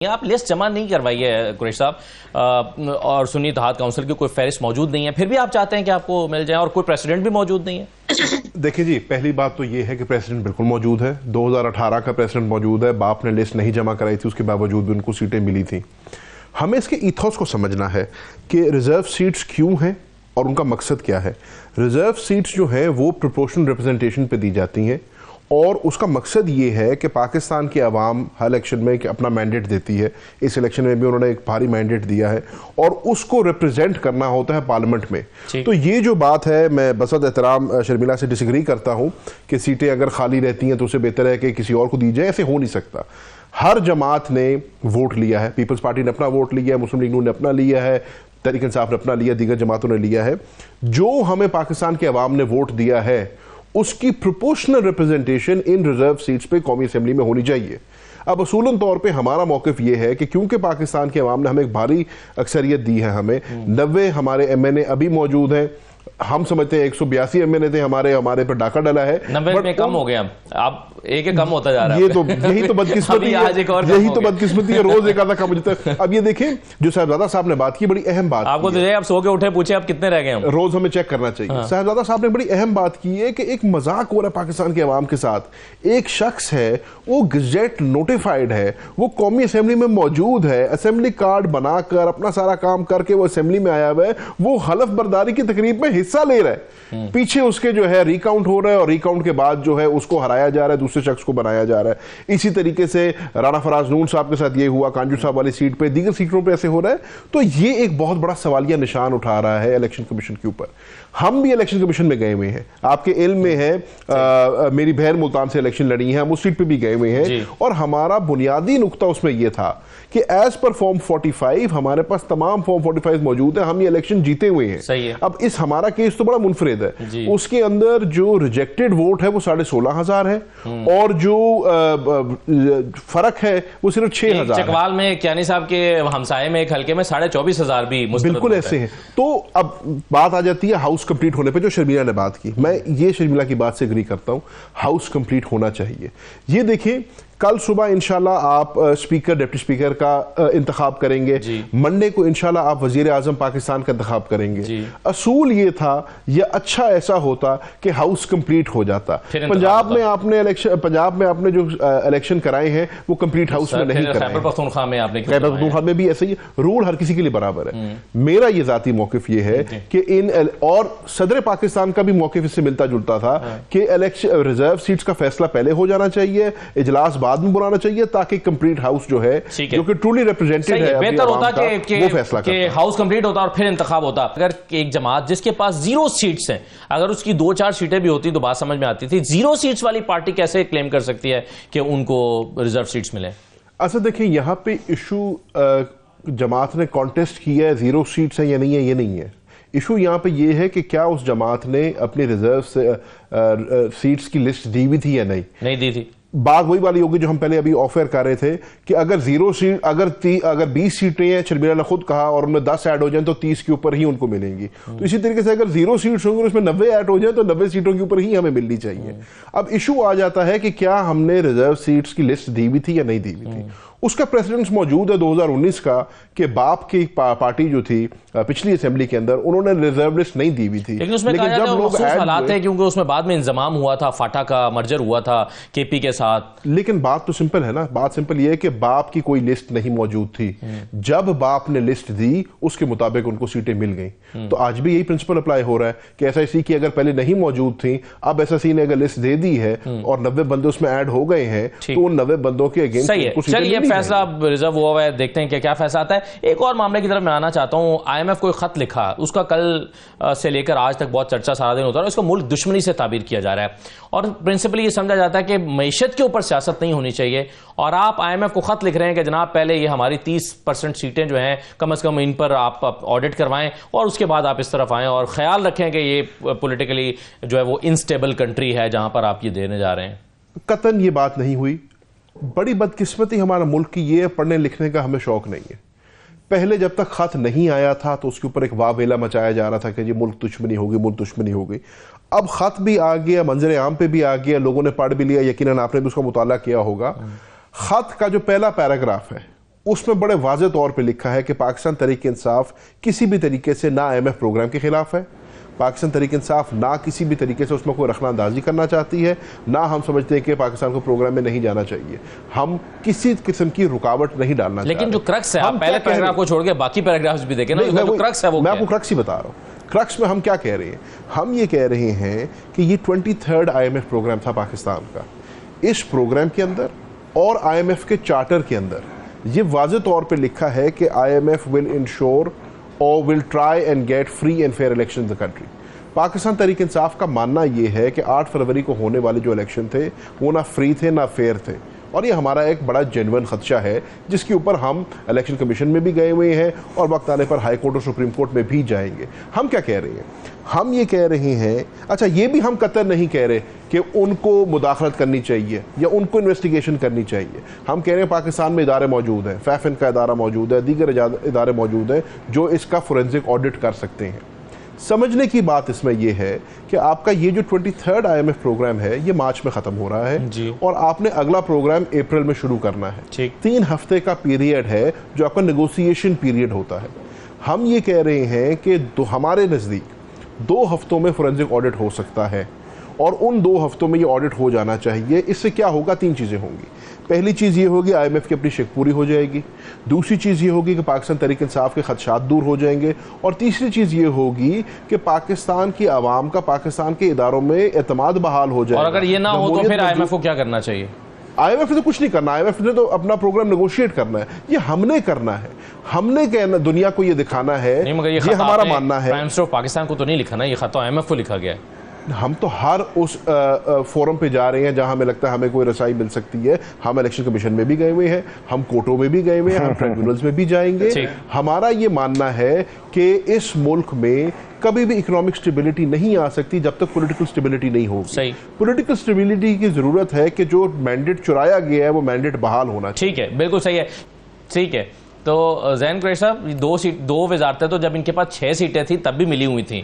آپ لسٹ جمع نہیں کروائی ہے قریش صاحب اور سنی اتحاد کونسل کی کوئی فہرست موجود نہیں ہے، پھر بھی آپ چاہتے ہیں کہ آپ کو مل جائے اور کوئی پریسیڈنٹ بھی موجود نہیں ہے؟ دیکھیں جی، پہلی بات تو یہ ہے کہ پریسیڈنٹ بالکل موجود ہے، 2018 کا پریسیڈنٹ موجود ہے، باپ نے لسٹ نہیں جمع کرائی تھی، اس کے باوجود بھی ان کو سیٹیں ملی تھیں۔ ہمیں اس کے ایتھوس کو سمجھنا ہے کہ ریزرو سیٹس کیوں ہیں اور ان کا مقصد کیا ہے۔ ریزرو سیٹس جو ہیں وہ پروپورشنل ریپرزنٹیشن پہ دی جاتی ہیں اور اس کا مقصد یہ ہے کہ پاکستان کی عوام ہر الیکشن میں اپنا مینڈیٹ دیتی ہے، اس الیکشن میں بھی انہوں نے ایک بھاری مینڈیٹ دیا ہے اور اس کو ریپرزینٹ کرنا ہوتا ہے پارلیمنٹ میں۔ تو یہ جو بات ہے، میں بصد احترام شرمیلا سے ڈس ایگری کرتا ہوں کہ سیٹیں اگر خالی رہتی ہیں تو اسے بہتر ہے کہ کسی اور کو دی جائے، ایسے ہو نہیں سکتا۔ ہر جماعت نے ووٹ لیا ہے، پیپلز پارٹی نے اپنا ووٹ لیا ہے، مسلم لیگ نے اپنا لیا ہے، تحریک انصاف نے اپنا لیا، دیگر جماعتوں نے لیا ہے۔ جو ہمیں پاکستان کے عوام نے ووٹ دیا ہے اس کی proportional representation in reserve seats پہ قومی اسمبلی میں ہونی چاہیے۔ اب اصولاً طور پہ ہمارا موقف یہ ہے کہ کیونکہ پاکستان کے عوام نے ہمیں ایک بھاری اکثریت دی ہے، ہمیں 90 ہمارے ایم این اے ابھی موجود ہیں، ہم سمجھتے ہیں 182 ایم این اے تھے، ہمارے پر ڈاکہ ڈلا ہے، 90 میں کم ہو گیا، اب ایک کم ہوتا جا رہا ہے۔ یہی تو بدقسمتی ہے، روز ایک آدھا کم ہو جاتا ہے۔ اب یہ دیکھیں جو صاحبزادہ صاحب نے بات کی، بڑی اہم بات آپ کو آپ سو کے اٹھے پوچھے آپ کتنے رہ گئے ہیں، روز ہمیں چیک کرنا چاہیے۔ صاحبزادہ صاحب نے بڑی اہم بات کی ہے کہ ایک مذاق ہو رہا ہے پاکستان کے عوام کے ساتھ۔ ایک شخص ہے، وہ گزٹ نوٹیفائڈ ہے، وہ قومی اسمبلی میں موجود ہے، اسمبلی کارڈ بنا کر اپنا سارا کام کر کے وہ اسمبلی میں آیا ہوا ہے، وہ حلف برداری کی تقریب میں حصہ لے رہا ہے، پیچھے اس کے جو ہے ریکاؤنٹ ہو رہا ہے اور ریکاؤنٹ کے بعد جو ہے اس کو ہرایا جا رہا ہے، دوسرے شخص کو بنایا جا رہا ہے۔ اسی طریقے سے رانا فراز نون صاحب کے ساتھ یہ ہوا، کانجو صاحب والی سیٹ پہ، دیگر سیٹوں پہ ایسے ہو رہا ہے۔ تو یہ ایک بہت بڑا سوالیہ نشان اٹھا رہا ہے الیکشن کمیشن کے اوپر۔ ہم بھی الیکشن کمیشن میں گئے ہوئے ہیں، آپ کے علم میں ہے میری بہن ملتان سے الیکشن لڑی ہے، ہم اس سیٹ پہ بھی گئے ہوئے ہیں اور ہمارا بنیادی نقطہ اس میں یہ تھا کہ ایز پر فارم 45 ہمارے پاس تمام فارم 45 موجود ہیں، ہم یہ الیکشن جیتے ہوئے ہیں۔ اب اس ہمارا کیس تو بڑا منفرد ہے، اس کے اندر جو ریجیکٹڈ ووٹ ہے وہ 16,500 ہے اور جو فرق ہے وہ صرف 6,000 ہے۔ چکوال میں کیانی صاحب کے ہمسائے میں ایک حلقے میں 24,500 بھی بالکل ایسے ہیں۔ تو اب بات آ جاتی ہے ہاؤس کمپلیٹ ہونے پہ، جو شرمیلا نے بات کی، میں یہ شرمیلا کی بات سے اگری کرتا ہوں، ہاؤس کمپلیٹ ہونا چاہیے۔ یہ دیکھیں کل صبح انشاءاللہ آپ سپیکر ڈپٹی سپیکر کا انتخاب کریں گے، منڈے کو انشاءاللہ آپ وزیر اعظم پاکستان کا انتخاب کریں گے۔ اصول یہ تھا یا اچھا ایسا ہوتا کہ ہاؤس کمپلیٹ ہو جاتا۔ پنجاب میں آپ نے جو الیکشن کرائے ہیں وہ کمپلیٹ ہاؤس میں نہیں کرائے، خیبر پختونخوا میں بھی ایسا ہی رول ہر کسی کے لیے برابر ہے۔ میرا یہ ذاتی موقف یہ ہے کہ اور صدر پاکستان کا بھی موقف اس سے ملتا جلتا تھا کہ ریزرو سیٹس کا فیصلہ پہلے ہو جانا چاہیے، اجلاس بعد میں بلانا چاہیے تاکہ کمپلیٹ ہاؤس جو ہے جو کہ ٹرولی ریپرزینٹیڈ ہے بہتر ہوتا وہ فیصلہ کہ ہاؤس کمپلیٹ ہوتا اور پھر انتخاب ہوتا۔ اگر ایک جماعت جس کے پاس 0 سیٹس ہیں، اگر اس کی 2-4 سیٹیں بھی ہوتی تو بات سمجھ میں آتی تھی، 0 سیٹس والی پارٹی کیسے کلیم کر سکتی ہے کہ ان کو ریزرو سیٹس ملیں؟ اصل دیکھیں یہاں پہ ایشو جماعت نے کانٹیسٹ کیا ہے 0 سیٹس ہیں یا نہیں ہے، یہ نہیں ہے ایشو۔ یہاں پہ یہ ہے کہ کیا اس جماعت نے اپنی ریزرو سیٹس کی لسٹ دی بھی تھی یا نہیں دی تھی۔ بات وہی والی ہوگی جو ہم پہلے ابھی آف ایئر کر رہے تھے کہ اگر 0 سیٹ اگر 20 سیٹیں ہیں، شرمیلا نے خود کہا، اور ان میں 10 ایڈ ہو جائیں تو 30 کے اوپر ہی ان کو ملیں گی۔ تو اسی طریقے سے اگر 0 سیٹس ہوں گے اس میں 90 ایڈ ہو جائیں تو 90 سیٹوں کے اوپر ہی ہمیں ملنی چاہیے۔ اب ایشو آ جاتا ہے کہ کیا ہم نے ریزرو سیٹس کی لسٹ دی بھی تھی یا نہیں دی بھی تھی۔ اس کا پریسیڈنس موجود ہے 2019 کا کہ باپ کی پارٹی جو تھی پچھلی اسمبلی کے اندر انہوں نے ریزرو لسٹ نہیں دی بھی تھی، لیکن اس میں جب لوگ حالات ہے کیونکہ اس میں بعد میں انضمام ہوا تھا، فاٹا کا مرجر ہوا تھا کے پی کے ساتھ۔ لیکن بات تو سمپل ہے نا، بات سمپل یہ ہے کہ باپ کی کوئی لسٹ نہیں موجود تھی، جب باپ نے لسٹ دی اس کے مطابق ان کو سیٹیں مل گئیں۔ تو آج بھی یہی پرنسپل اپلائی ہو رہا ہے کہ ایس آئی سی کی اگر پہلے نہیں موجود تھیں، اب ایس آئی سی نے اگر لسٹ دے دی ہے اور 90 بندے اس میں ایڈ ہو گئے ہیں تو ان 90 بندوں کے اگینسٹ چلیے فیصلہ اب ریزرو ہوا ہے، دیکھتے ہیں کہ کیا فیصلہ آتا ہے۔ ایک اور معاملے کی طرف میں آنا چاہتا ہوں، آئی ایم ایف کو خط لکھا، اس کا کل سے لے کر آج تک بہت چرچا سارا دن ہوتا ہے، اس کو ملک دشمنی سے تعبیر کیا جا رہا ہے اور پرنسپلی یہ سمجھا جاتا ہے کہ معیشت کے اوپر سیاست نہیں ہونی چاہیے، اور آپ آئی ایم ایف کو خط لکھ رہے ہیں کہ جناب پہلے یہ ہماری 30% سیٹیں جو ہیں کم از کم ان پر آپ آڈٹ کروائیں اور اس کے بعد آپ اس طرف آئیں اور خیال رکھیں کہ یہ پولیٹیکلی جو ہے وہ انسٹیبل کنٹری ہے جہاں پر آپ یہ دینے جا رہے ہیں۔ قطعاً یہ بات نہیں ہوئی۔ بڑی بدقسمتی ہمارا ملک کی یہ پڑھنے لکھنے کا ہمیں شوق نہیں ہے۔ پہلے جب تک خط نہیں آیا تھا تو اس کے اوپر ایک واویلا مچایا جا رہا تھا کہ یہ ملک دشمنی ہوگی، ملک دشمنی ہوگی۔ اب خط بھی آ گیا، منظر عام پہ بھی آ گیا، لوگوں نے پڑھ بھی لیا، یقیناً آپ نے بھی اس کا مطالعہ کیا ہوگا۔ خط کا جو پہلا پیراگراف ہے اس میں بڑے واضح طور پہ لکھا ہے کہ پاکستان تحریک انصاف کسی بھی طریقے سے نہ IMF پروگرام کے خلاف ہے، پاکستان تحریک انصاف نہ کسی بھی طریقے سے اس میں کوئی رخنہ اندازی کرنا چاہتی ہے، نہ ہم سمجھتے ہیں کہ پاکستان کو پروگرام میں نہیں جانا چاہیے، ہم کسی قسم کی رکاوٹ نہیں ڈالنا چاہتے۔ لیکن جو کرکس ہے، آپ پہلے پیراگراف کو چھوڑ کے باقی پیراگرافز بھی دیکھیں نا، جو کرکس ہے وہ میں آپ کو کرکس ہی بتا رہا ہوں۔ کرکس میں ہم کیا کہہ رہے ہیں؟ ہم یہ کہہ رہے ہیں کہ یہ 23rd IMF پروگرام تھا پاکستان کا، اس پروگرام کے اندر اور IMF کے چارٹر کے اندر یہ واضح طور پہ لکھا ہے کہ IMF will ensure or will try and get free and fair elections in the country۔ Pakistan Tehreek Insaf کا ماننا یہ ہے کہ 8 فروری کو ہونے والے جو الیکشن تھے وہ نہ فری تھے نہ فیئر تھے، اور یہ ہمارا ایک بڑا جینوئن خدشہ ہے جس کے اوپر ہم الیکشن کمیشن میں بھی گئے ہوئے ہیں اور وقت آنے پر ہائی کورٹ اور سپریم کورٹ میں بھی جائیں گے۔ ہم کیا کہہ رہے ہیں؟ ہم یہ کہہ رہے ہیں، اچھا یہ بھی ہم قطر نہیں کہہ رہے کہ ان کو مداخلت کرنی چاہیے یا ان کو انویسٹیگیشن کرنی چاہیے، ہم کہہ رہے ہیں پاکستان میں ادارے موجود ہیں، فیفن کا ادارہ موجود ہے، دیگر ادارے موجود ہیں جو اس کا فورینزک آڈٹ کر سکتے ہیں۔ سمجھنے کی بات اس میں یہ ہے کہ آپ کا یہ جو 23rd IMF پروگرام ہے یہ مارچ میں ختم ہو رہا ہے اور آپ نے اگلا پروگرام اپریل میں شروع کرنا ہے، 3 ہفتے کا پیریڈ ہے جو آپ کا نیگوسیشن پیریڈ ہوتا ہے۔ ہم یہ کہہ رہے ہیں کہ ہمارے نزدیک 2 ہفتوں میں فورینزک آڈٹ ہو سکتا ہے اور ان 2 ہفتوں میں یہ آڈٹ ہو جانا چاہیے۔ اس سے کیا ہوگا؟ 3 چیزیں ہوں گی۔ پہلی چیز یہ ہوگی IMF کی اپنی شک پوری ہو جائے گی، دوسری چیز یہ ہوگی کہ پاکستان تحریک انصاف کے خدشات دور ہو جائیں گے، اور تیسری چیز یہ ہوگی کہ پاکستان کی عوام کا پاکستان کے اداروں میں اعتماد بحال ہو جائے گا۔ اور اگر یہ نہ ہو تو پھر IMF کو کیا کرنا چاہیے؟ IMF نے کچھ نہیں کرنا، IMF نے تو اپنا پروگرام نیگوشیٹ کرنا ہے، یہ ہم نے کرنا ہے، ہم نے کہنا دنیا کو یہ دکھانا ہے، یہ ہمارا ماننا ہے۔ پرائم منسٹر آف پاکستان کو تو نہیں لکھا نا، یہ خط تو IMF کو لکھا گیا ہے۔ ہم تو ہر اس فورم پہ جا رہے ہیں جہاں ہمیں لگتا ہے ہمیں کوئی رسائی مل سکتی ہے، ہم الیکشن کمیشن میں بھی گئے ہوئے ہیں، ہم کورٹوں میں بھی گئے ہوئے ہیں، ہم ٹریبیونلز میں بھی جائیں گے۔ ہمارا یہ ماننا ہے کہ اس ملک میں کبھی بھی اکنامک سٹیبلٹی نہیں آ سکتی جب تک پولیٹیکل سٹیبلٹی نہیں ہوگی۔ پولیٹیکل سٹیبلٹی کی ضرورت ہے کہ جو مینڈیٹ چرایا گیا ہے وہ مینڈیٹ بحال ہونا چاہیے۔ ٹھیک ہے، بالکل صحیح ہے، ٹھیک ہے۔ تو زین قریشی صاحب، 2 وزارتیں تو جب ان کے پاس 6 سیٹیں تھیں تب بھی ملی ہوئی تھیں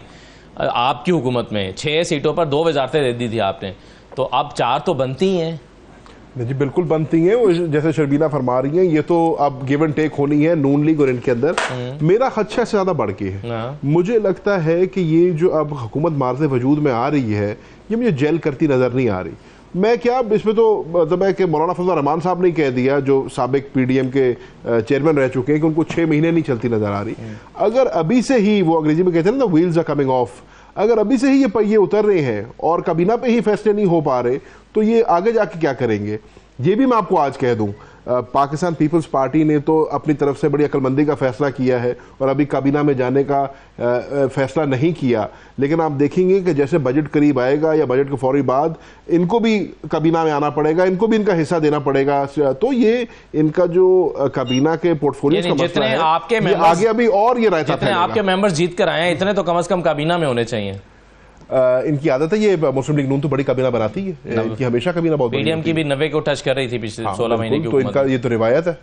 آپ کی حکومت میں، 6 سیٹوں پر 2 وزارتیں دے دی تھی آپ نے، تو اب 4 تو بنتی ہیں۔ جی بالکل بنتی ہیں، جیسے شربینہ فرما رہی ہیں، یہ تو اب گیو اینڈ ٹیک ہونی ہے نون لیگ اور ان کے اندر۔ میرا خدشہ سے زیادہ بڑھ کے ہے، مجھے لگتا ہے کہ یہ جو اب حکومت مارز وجود میں آ رہی ہے یہ مجھے جیل کرتی نظر نہیں آ رہی۔ میں کیا اس میں تو مطلب ہے کہ مولانا فضل الرحمان صاحب نے کہہ دیا جو سابق PDM کے چیئرمین رہ چکے ہیں کہ ان کو 6 مہینے نہیں چلتی نظر آ رہی۔ اگر ابھی سے ہی، وہ انگریزی میں کہتے ہیں نا ویلز آر کمنگ آف، اگر ابھی سے ہی یہ پہیے اتر رہے ہیں اور کابینہ پہ ہی فیصلے نہیں ہو پا رہے تو یہ آگے جا کے کیا کریں گے؟ یہ بھی میں آپ کو آج کہہ دوں، پاکستان پیپلز پارٹی نے تو اپنی طرف سے بڑی عقل مندی کا فیصلہ کیا ہے اور ابھی کابینہ میں جانے کا فیصلہ نہیں کیا، لیکن آپ دیکھیں گے کہ جیسے بجٹ قریب آئے گا یا بجٹ کے فوری بعد ان کو بھی کابینہ میں آنا پڑے گا، ان کو بھی ان کا حصہ دینا پڑے گا۔ تو یہ ان کا جو کابینہ کے پورٹ فولیوز کا مسئلہ ہے یہ آگے ابھی اور یہ رہتا ہے۔ آپ کے ممبرز جیت کر آئے ہیں اتنے تو کم از کم کابینہ میں ہونے چاہیے۔ ان کی عادت ہے، یہ مسلم لیگ نون تو بڑی کابینہ بناتی ہے، ان کی ہمیشہ کابینہ بہت بڑی، PDM کی بھی 90 کو ٹچ کر رہی تھی پچھلے 16 مہینے کی حکومت، تو ان کا یہ تو روایت ہے۔